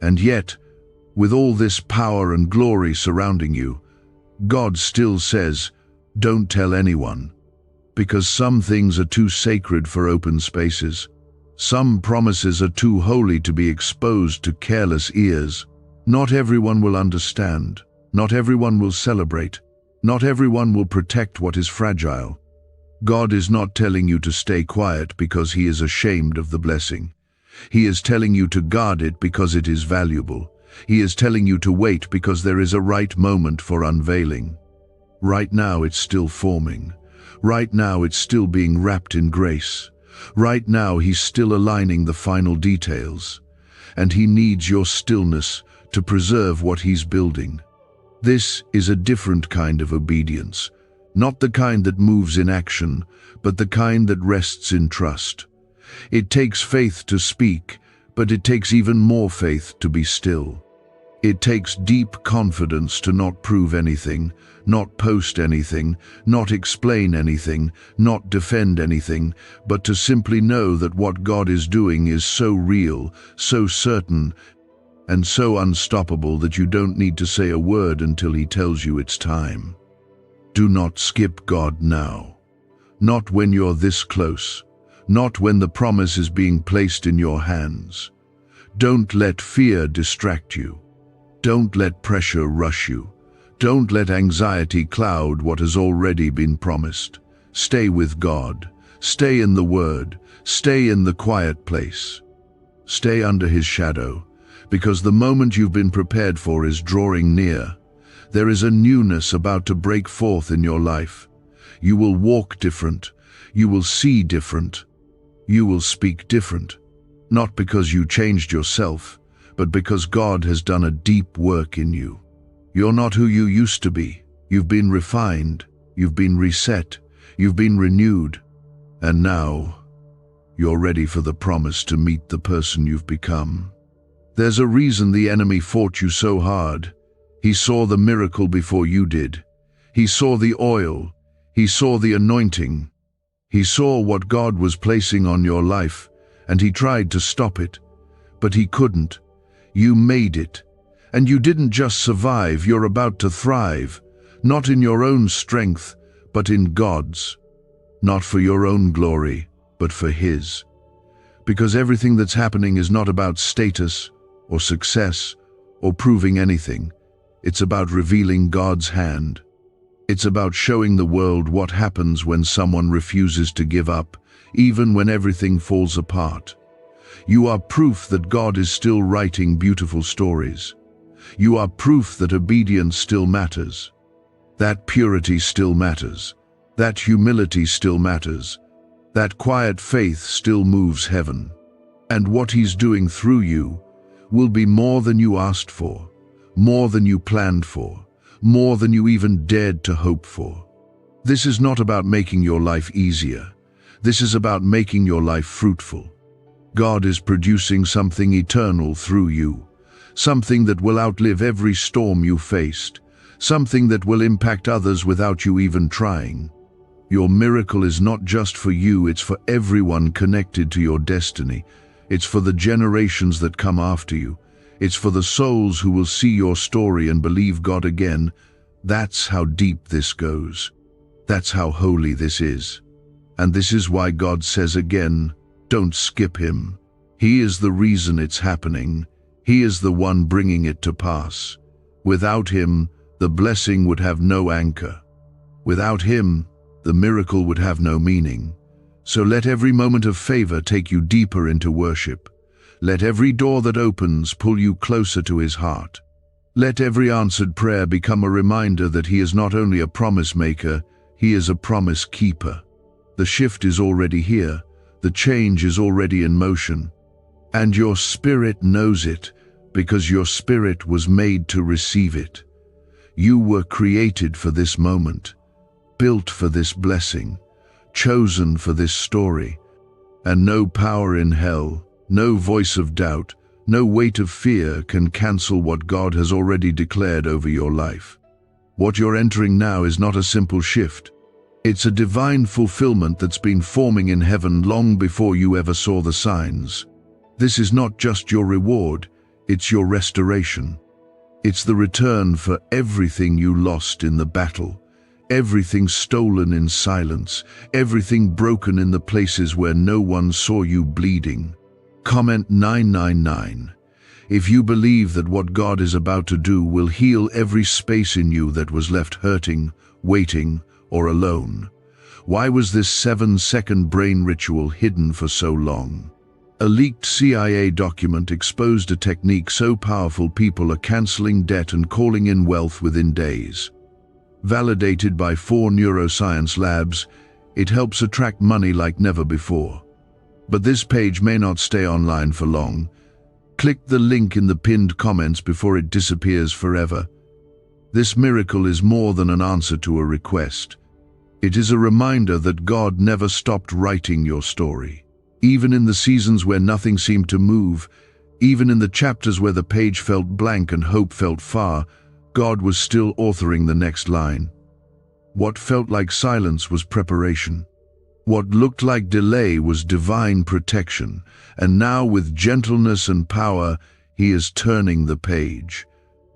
And yet, with all this power and glory surrounding you, God still says, don't tell anyone. Because some things are too sacred for open spaces. Some promises are too holy to be exposed to careless ears. Not everyone will understand. Not everyone will celebrate. Not everyone will protect what is fragile. God is not telling you to stay quiet because He is ashamed of the blessing. He is telling you to guard it because it is valuable. He is telling you to wait because there is a right moment for unveiling. Right now it's still forming. Right now it's still being wrapped in grace. Right now He's still aligning the final details. And He needs your stillness to preserve what He's building. This is a different kind of obedience, not the kind that moves in action, but the kind that rests in trust. It takes faith to speak, but it takes even more faith to be still. It takes deep confidence to not prove anything, not post anything, not explain anything, not defend anything, but to simply know that what God is doing is so real, so certain, and so unstoppable that you don't need to say a word until He tells you it's time. Do not skip God now. Not when you're this close. Not when the promise is being placed in your hands. Don't let fear distract you. Don't let pressure rush you. Don't let anxiety cloud what has already been promised. Stay with God. Stay in the Word. Stay in the quiet place. Stay under His shadow, because the moment you've been prepared for is drawing near. There is a newness about to break forth in your life. You will walk different. You will see different. You will speak different. Not because you changed yourself, but because God has done a deep work in you. You're not who you used to be. You've been refined. You've been reset. You've been renewed. And now, you're ready for the promise to meet the person you've become. There's a reason the enemy fought you so hard. He saw the miracle before you did. He saw the oil. He saw the anointing. He saw what God was placing on your life, and he tried to stop it. But he couldn't. You made it. And you didn't just survive, you're about to thrive. Not in your own strength, but in God's. Not for your own glory, but for His. Because everything that's happening is not about status, or success, or proving anything. It's about revealing God's hand. It's about showing the world what happens when someone refuses to give up, even when everything falls apart. You are proof that God is still writing beautiful stories. You are proof that obedience still matters. That purity still matters. That humility still matters. That quiet faith still moves heaven. And what He's doing through you will be more than you asked for, more than you planned for, more than you even dared to hope for. This is not about making your life easier. This is about making your life fruitful. God is producing something eternal through you, something that will outlive every storm you faced, something that will impact others without you even trying. Your miracle is not just for you, it's for everyone connected to your destiny. It's for the generations that come after you. It's for the souls who will see your story and believe God again. That's how deep this goes. That's how holy this is. And this is why God says again, don't skip Him. He is the reason it's happening. He is the one bringing it to pass. Without Him, the blessing would have no anchor. Without Him, the miracle would have no meaning. So let every moment of favor take you deeper into worship. Let every door that opens pull you closer to His heart. Let every answered prayer become a reminder that He is not only a promise maker, He is a promise keeper. The shift is already here. The change is already in motion. And your spirit knows it, because your spirit was made to receive it. You were created for this moment, built for this blessing, chosen for this story, and no power in hell, No voice of doubt, no weight of fear can cancel what God has already declared over your life. What you're entering now is not a simple shift. It's a divine fulfillment that's been forming in heaven long before you ever saw the signs. This is not just your reward, it's your restoration. It's the return for everything you lost in the battle, everything stolen in silence, everything broken in the places where no one saw you bleeding. Comment 999. If you believe that what God is about to do will heal every space in you that was left hurting, waiting, or alone, why was this 7-second brain ritual hidden for so long? A leaked CIA document exposed a technique so powerful people are canceling debt and calling in wealth within days. Validated by 4 neuroscience labs, it helps attract money like never before. But this page may not stay online for long. Click the link in the pinned comments before it disappears forever. This miracle is more than an answer to a request. It is a reminder that God never stopped writing your story. Even in the seasons where nothing seemed to move, even in the chapters where the page felt blank and hope felt far, God was still authoring the next line. What felt like silence was preparation. What looked like delay was divine protection, and now with gentleness and power, He is turning the page.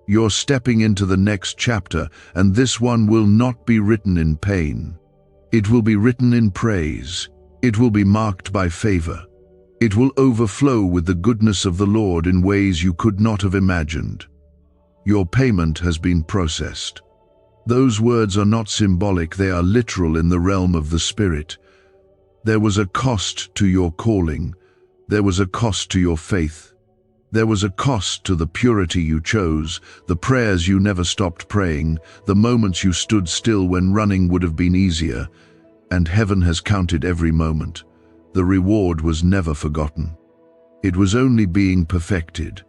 You're stepping into the next chapter, and this one will not be written in pain. It will be written in praise. It will be marked by favor. It will overflow with the goodness of the Lord in ways you could not have imagined. Your payment has been processed. Those words are not symbolic, they are literal in the realm of the Spirit. There was a cost to your calling. There was a cost to your faith. There was a cost to the purity you chose, the prayers you never stopped praying, the moments you stood still when running would have been easier, and heaven has counted every moment. The reward was never forgotten. It was only being perfected.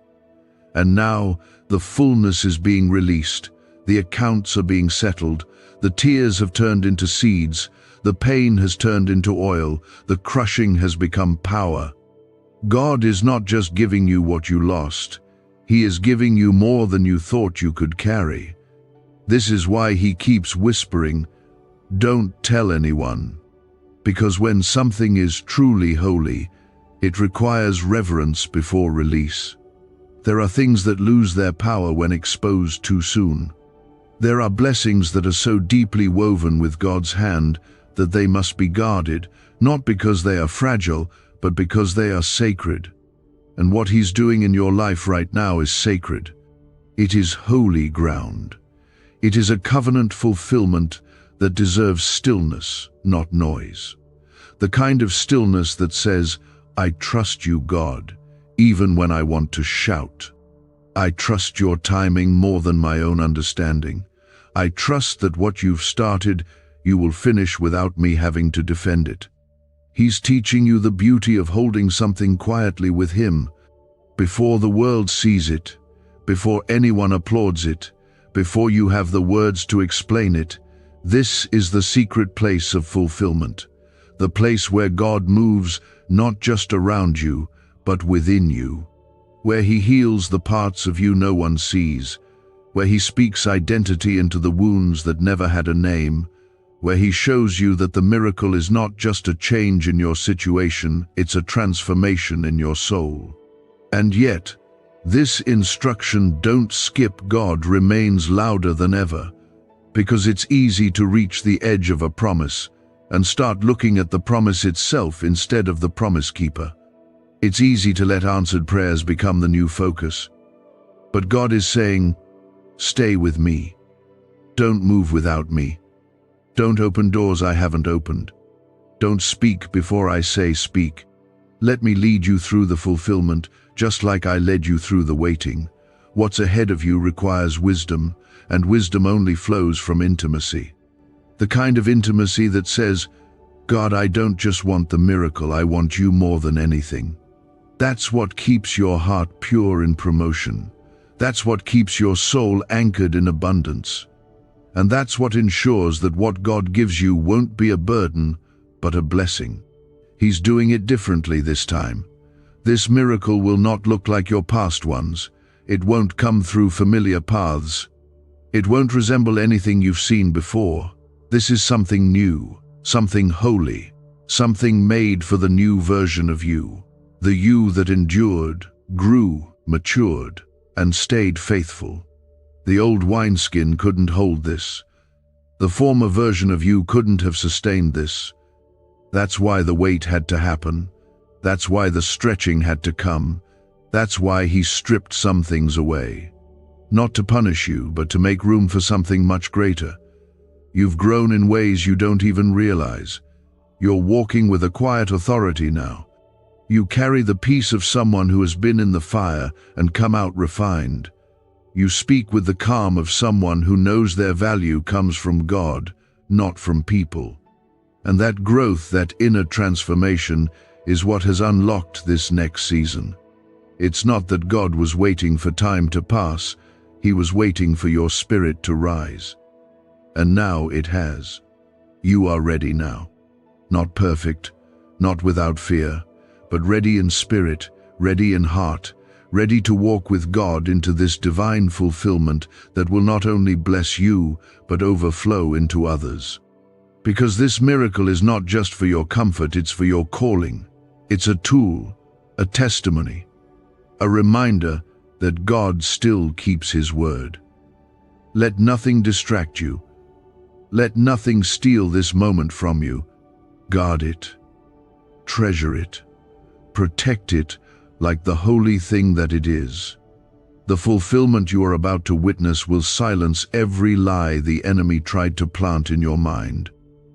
And now, the fullness is being released, the accounts are being settled, the tears have turned into seeds, the pain has turned into oil, the crushing has become power. God is not just giving you what you lost, He is giving you more than you thought you could carry. This is why He keeps whispering, "Don't tell anyone." Because when something is truly holy, it requires reverence before release. There are things that lose their power when exposed too soon. There are blessings that are so deeply woven with God's hand that they must be guarded, not because they are fragile, but because they are sacred. And what He's doing in your life right now is sacred. It is holy ground. It is a covenant fulfillment that deserves stillness, not noise. The kind of stillness that says, "I trust you, God, even when I want to shout. I trust your timing more than my own understanding. I trust that what you've started, you will finish without me having to defend it." He's teaching you the beauty of holding something quietly with Him, before the world sees it, before anyone applauds it, before you have the words to explain it. This is the secret place of fulfillment, the place where God moves not just around you, but within you, where He heals the parts of you no one sees, where He speaks identity into the wounds that never had a name, where He shows you that the miracle is not just a change in your situation, it's a transformation in your soul. And yet, this instruction, "Don't skip God," remains louder than ever, because it's easy to reach the edge of a promise and start looking at the promise itself instead of the promise keeper. It's easy to let answered prayers become the new focus. But God is saying, "Stay with me. Don't move without me. Don't open doors I haven't opened. Don't speak before I say speak. Let me lead you through the fulfillment, just like I led you through the waiting. What's ahead of you requires wisdom, and wisdom only flows from intimacy. The kind of intimacy that says, "God, I don't just want the miracle, I want you more than anything." That's what keeps your heart pure in promotion. That's what keeps your soul anchored in abundance. And that's what ensures that what God gives you won't be a burden, but a blessing. He's doing it differently this time. This miracle will not look like your past ones. It won't come through familiar paths. It won't resemble anything you've seen before. This is something new, something holy, something made for the new version of you. The you that endured, grew, matured, and stayed faithful. The old wineskin couldn't hold this. The former version of you couldn't have sustained this. That's why the wait had to happen. That's why the stretching had to come. That's why he stripped some things away. Not to punish you, but to make room for something much greater. You've grown in ways you don't even realize. You're walking with a quiet authority now. You carry the peace of someone who has been in the fire and come out refined. You speak with the calm of someone who knows their value comes from God, not from people. And that growth, that inner transformation, is what has unlocked this next season. It's not that God was waiting for time to pass, He was waiting for your spirit to rise. And now it has. You are ready now. Not perfect, not without fear, but ready in spirit, ready in heart, ready to walk with God into this divine fulfillment that will not only bless you, but overflow into others. Because this miracle is not just for your comfort, it's for your calling. It's a tool, a testimony, a reminder that God still keeps His word. Let nothing distract you. Let nothing steal this moment from you. Guard it, treasure it, protect it like the holy thing that it is. The fulfillment you are about to witness will silence every lie the enemy tried to plant in your mind.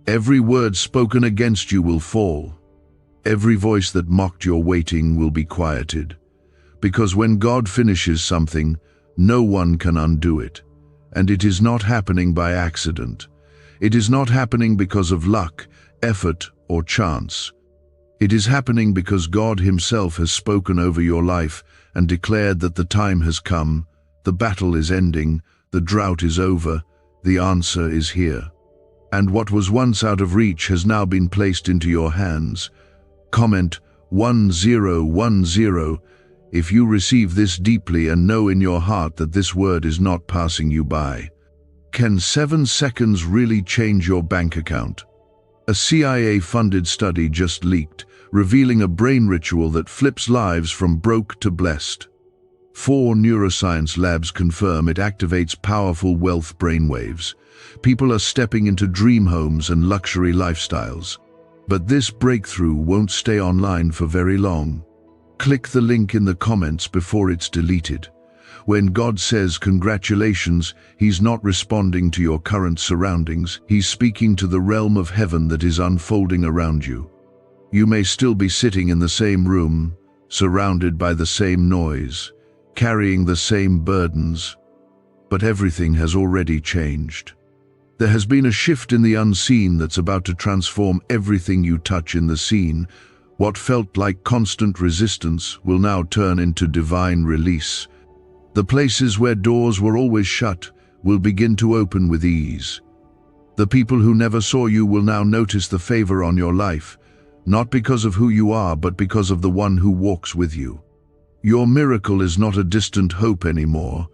Every word spoken against you will fall. Every voice that mocked your waiting will be quieted. Because when God finishes something, no one can undo it. And it is not happening by accident. It is not happening because of luck, effort, or chance. It is happening because God Himself has spoken over your life and declared that the time has come, the battle is ending, the drought is over, the answer is here. And what was once out of reach has now been placed into your hands. Comment 1010 if you receive this deeply and know in your heart that this word is not passing you by. Can 7 seconds really change your bank account? A CIA-funded study just leaked, revealing a brain ritual that flips lives from broke to blessed. 4 neuroscience labs confirm it activates powerful wealth brainwaves. People are stepping into dream homes and luxury lifestyles. But this breakthrough won't stay online for very long. Click the link in the comments before it's deleted. When God says congratulations, He's not responding to your current surroundings. He's speaking to the realm of heaven that is unfolding around you. You may still be sitting in the same room, surrounded by the same noise, carrying the same burdens, but everything has already changed. There has been a shift in the unseen that's about to transform everything you touch in the seen. What felt like constant resistance will now turn into divine release. The places where doors were always shut will begin to open with ease. The people who never saw you will now notice the favor on your life, not because of who you are, but because of the one who walks with you. Your miracle is not a distant hope anymore.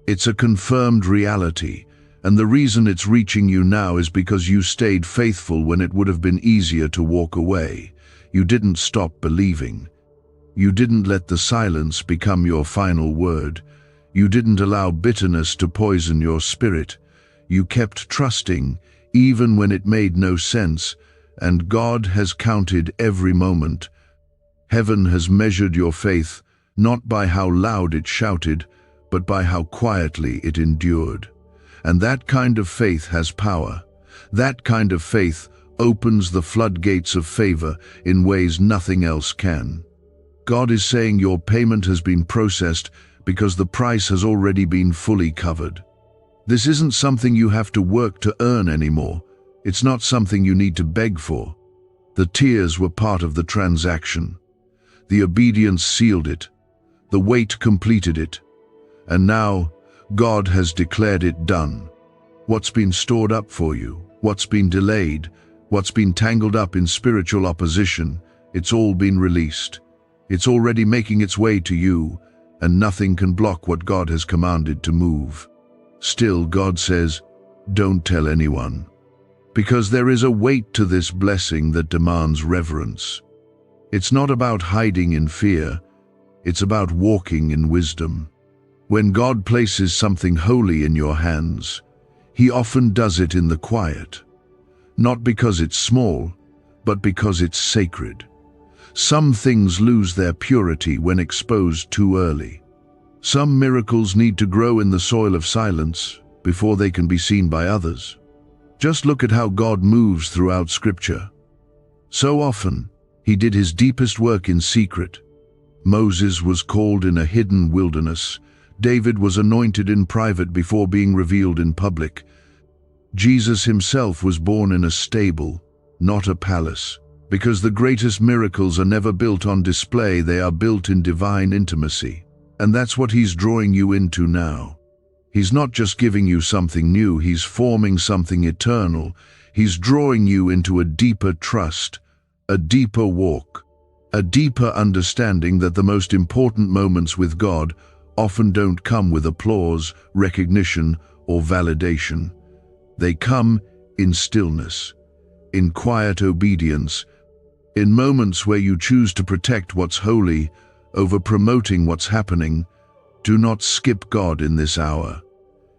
It's a confirmed reality, and the reason it's reaching you now is because you stayed faithful when it would have been easier to walk away. You didn't stop believing. You didn't let the silence become your final word. You didn't allow bitterness to poison your spirit. You kept trusting, even when it made no sense, and God has counted every moment. Heaven has measured your faith, not by how loud it shouted, but by how quietly it endured. And that kind of faith has power. That kind of faith opens the floodgates of favor in ways nothing else can. God is saying your payment has been processed because the price has already been fully covered. This isn't something you have to work to earn anymore. It's not something you need to beg for. The tears were part of the transaction. The obedience sealed it. The wait completed it. And now, God has declared it done. What's been stored up for you, what's been delayed, what's been tangled up in spiritual opposition, it's all been released. It's already making its way to you, and nothing can block what God has commanded to move. Still, God says, don't tell anyone, because there is a weight to this blessing that demands reverence. It's not about hiding in fear, it's about walking in wisdom. When God places something holy in your hands, He often does it in the quiet, not because it's small, but because it's sacred. Some things lose their purity when exposed too early. Some miracles need to grow in the soil of silence before they can be seen by others. Just look at how God moves throughout Scripture. So often, He did His deepest work in secret. Moses was called in a hidden wilderness. David was anointed in private before being revealed in public. Jesus Himself was born in a stable, not a palace. Because the greatest miracles are never built on display, they are built in divine intimacy. And that's what He's drawing you into now. He's not just giving you something new, He's forming something eternal. He's drawing you into a deeper trust, a deeper walk, a deeper understanding that the most important moments with God often don't come with applause, recognition, or validation. They come in stillness, in quiet obedience, in moments where you choose to protect what's holy over promoting what's happening. Do not skip God in this hour.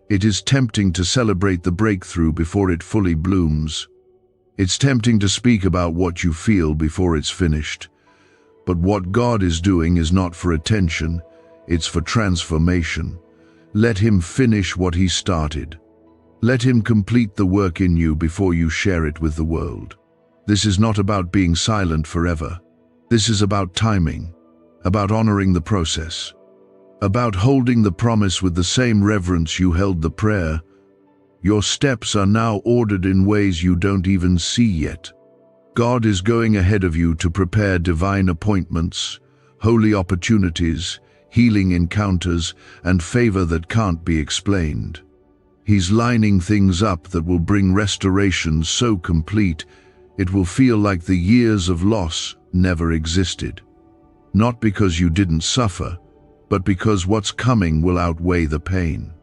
It is tempting to celebrate the breakthrough before it fully blooms. It's tempting to speak about what you feel before it's finished. But what God is doing is not for attention, it's for transformation. Let Him finish what He started. Let Him complete the work in you before you share it with the world. This is not about being silent forever. This is about timing, about honoring the process, about holding the promise with the same reverence you held the prayer. Your steps are now ordered in ways you don't even see yet. God is going ahead of you to prepare divine appointments, holy opportunities, healing encounters, and favor that can't be explained. He's lining things up that will bring restoration so complete it will feel like the years of loss never existed. Not because you didn't suffer, but because what's coming will outweigh the pain.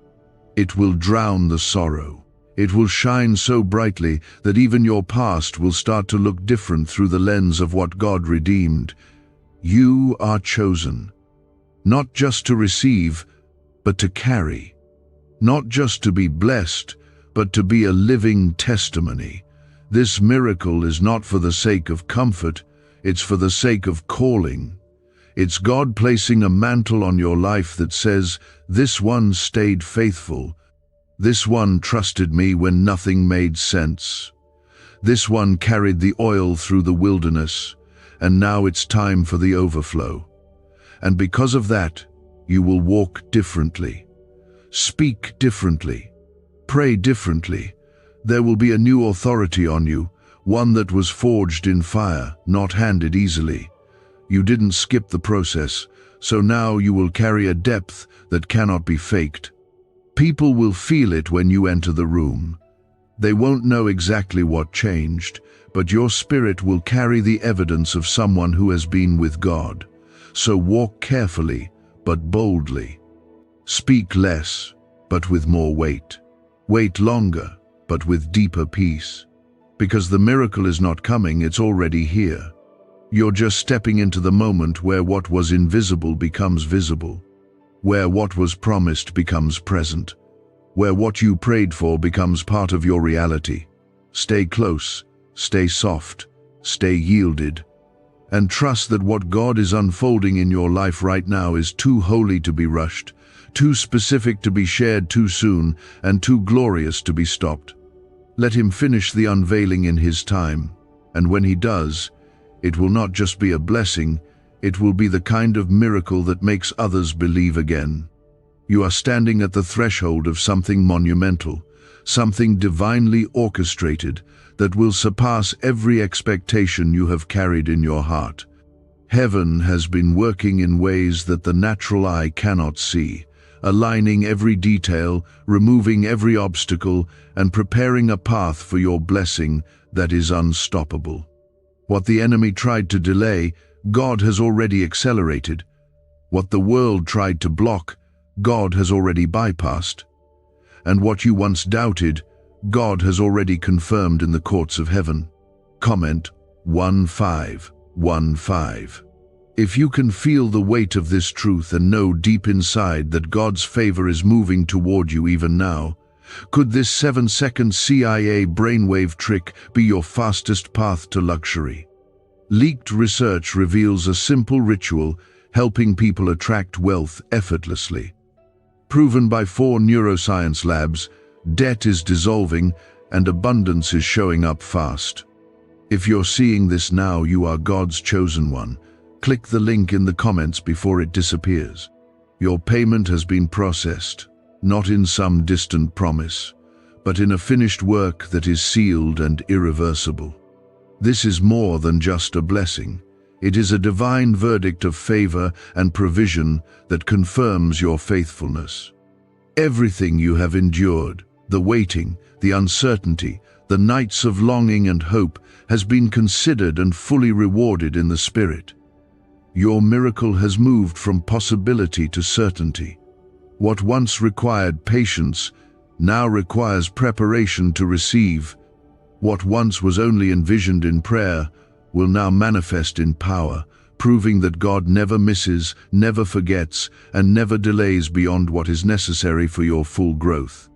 It will drown the sorrow. It will shine so brightly that even your past will start to look different through the lens of what God redeemed. You are chosen, not just to receive, but to carry. Not just to be blessed, but to be a living testimony. This miracle is not for the sake of comfort, it's for the sake of calling. It's God placing a mantle on your life that says, this one stayed faithful. This one trusted me when nothing made sense. This one carried the oil through the wilderness, and now it's time for the overflow. And because of that, you will walk differently, speak differently, pray differently. There will be a new authority on you, one that was forged in fire, not handed easily. You didn't skip the process, so now you will carry a depth that cannot be faked. People will feel it when you enter the room. They won't know exactly what changed, but your spirit will carry the evidence of someone who has been with God. So walk carefully, but boldly. Speak less, but with more weight. Wait longer, but with deeper peace. Because the miracle is not coming, it's already here. You're just stepping into the moment where what was invisible becomes visible, where what was promised becomes present, where what you prayed for becomes part of your reality. Stay close, stay soft, stay yielded, and trust that what God is unfolding in your life right now is too holy to be rushed, too specific to be shared too soon, and too glorious to be stopped. Let Him finish the unveiling in His time, and when He does, it will not just be a blessing, it will be the kind of miracle that makes others believe again. You are standing at the threshold of something monumental, something divinely orchestrated that will surpass every expectation you have carried in your heart. Heaven has been working in ways that the natural eye cannot see, aligning every detail, removing every obstacle, and preparing a path for your blessing that is unstoppable. What the enemy tried to delay, God has already accelerated. What the world tried to block, God has already bypassed. And what you once doubted, God has already confirmed in the courts of heaven. Comment 1515. If you can feel the weight of this truth and know deep inside that God's favor is moving toward you even now, could this 7-second CIA brainwave trick be your fastest path to luxury? Leaked research reveals a simple ritual helping people attract wealth effortlessly. Proven by 4 neuroscience labs, debt is dissolving and abundance is showing up fast. If you're seeing this now, you are God's chosen one. Click the link in the comments before it disappears. Your payment has been processed, not in some distant promise, but in a finished work that is sealed and irreversible. This is more than just a blessing. It is a divine verdict of favor and provision that confirms your faithfulness. Everything you have endured, the waiting, the uncertainty, the nights of longing and hope, has been considered and fully rewarded in the Spirit. Your miracle has moved from possibility to certainty. What once required patience now requires preparation to receive. What once was only envisioned in prayer will now manifest in power, proving that God never misses, never forgets, and never delays beyond what is necessary for your full growth.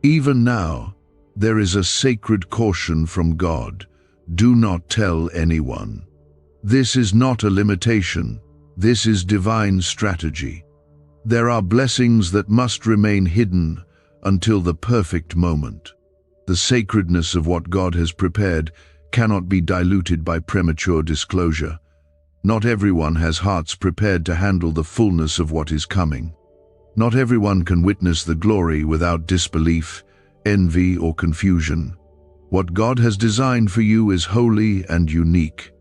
Even now, there is a sacred caution from God. Do not tell anyone. This is not a limitation. This is divine strategy. There are blessings that must remain hidden until the perfect moment. The sacredness of what God has prepared cannot be diluted by premature disclosure. Not everyone has hearts prepared to handle the fullness of what is coming. Not everyone can witness the glory without disbelief, envy, or confusion. What God has designed for you is holy and unique.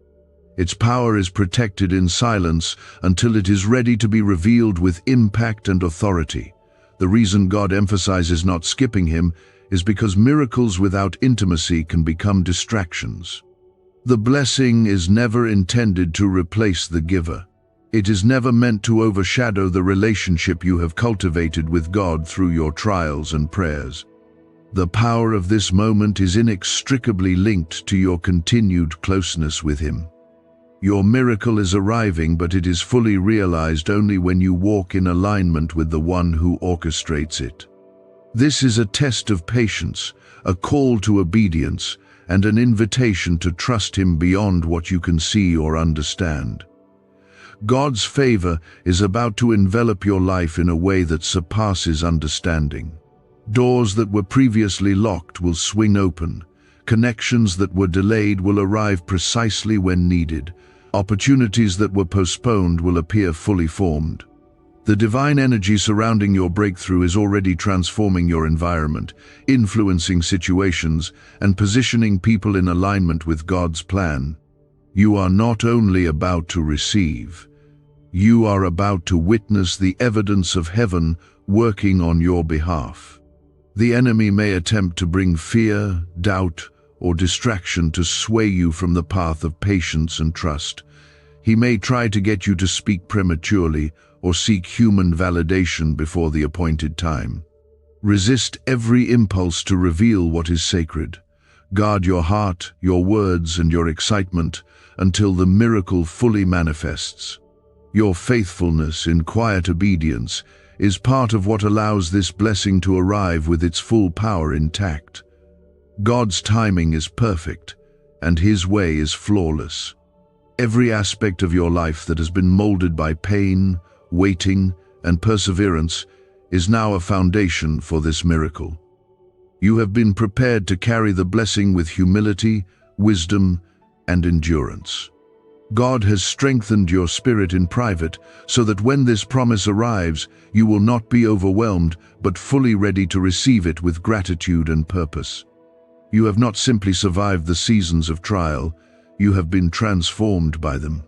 Its power is protected in silence until it is ready to be revealed with impact and authority. The reason God emphasizes not skipping Him is because miracles without intimacy can become distractions. The blessing is never intended to replace the giver. It is never meant to overshadow the relationship you have cultivated with God through your trials and prayers. The power of this moment is inextricably linked to your continued closeness with Him. Your miracle is arriving, but it is fully realized only when you walk in alignment with the one who orchestrates it. This is a test of patience, a call to obedience, and an invitation to trust Him beyond what you can see or understand. God's favor is about to envelop your life in a way that surpasses understanding. Doors that were previously locked will swing open. Connections that were delayed will arrive precisely when needed. Opportunities that were postponed will appear fully formed. The divine energy surrounding your breakthrough is already transforming your environment, influencing situations, and positioning people in alignment with God's plan. You are not only about to receive, you are about to witness the evidence of heaven working on your behalf. The enemy may attempt to bring fear, doubt, or distraction to sway you from the path of patience and trust. He may try to get you to speak prematurely or seek human validation before the appointed time. Resist every impulse to reveal what is sacred. Guard your heart, your words, and your excitement until the miracle fully manifests. Your faithfulness in quiet obedience is part of what allows this blessing to arrive with its full power intact. God's timing is perfect, and His way is flawless. Every aspect of your life that has been molded by pain, waiting, and perseverance is now a foundation for this miracle. You have been prepared to carry the blessing with humility, wisdom, and endurance. God has strengthened your spirit in private so that when this promise arrives, you will not be overwhelmed, but fully ready to receive it with gratitude and purpose. You have not simply survived the seasons of trial, you have been transformed by them.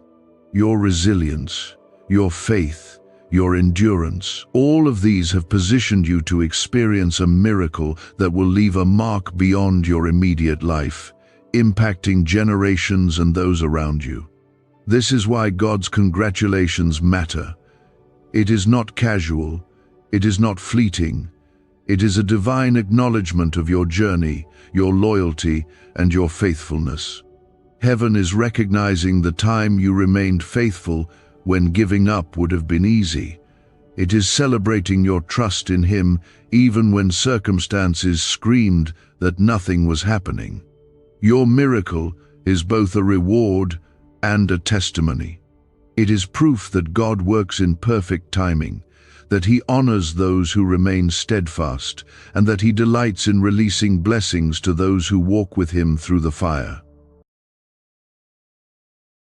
Your resilience, your faith, your endurance, all of these have positioned you to experience a miracle that will leave a mark beyond your immediate life, impacting generations and those around you. This is why God's congratulations matter. It is not casual, it is not fleeting. It is a divine acknowledgement of your journey, your loyalty, and your faithfulness. Heaven is recognizing the time you remained faithful when giving up would have been easy. It is celebrating your trust in Him even when circumstances screamed that nothing was happening. Your miracle is both a reward and a testimony. It is proof that God works in perfect timing, that He honors those who remain steadfast, and that He delights in releasing blessings to those who walk with Him through the fire.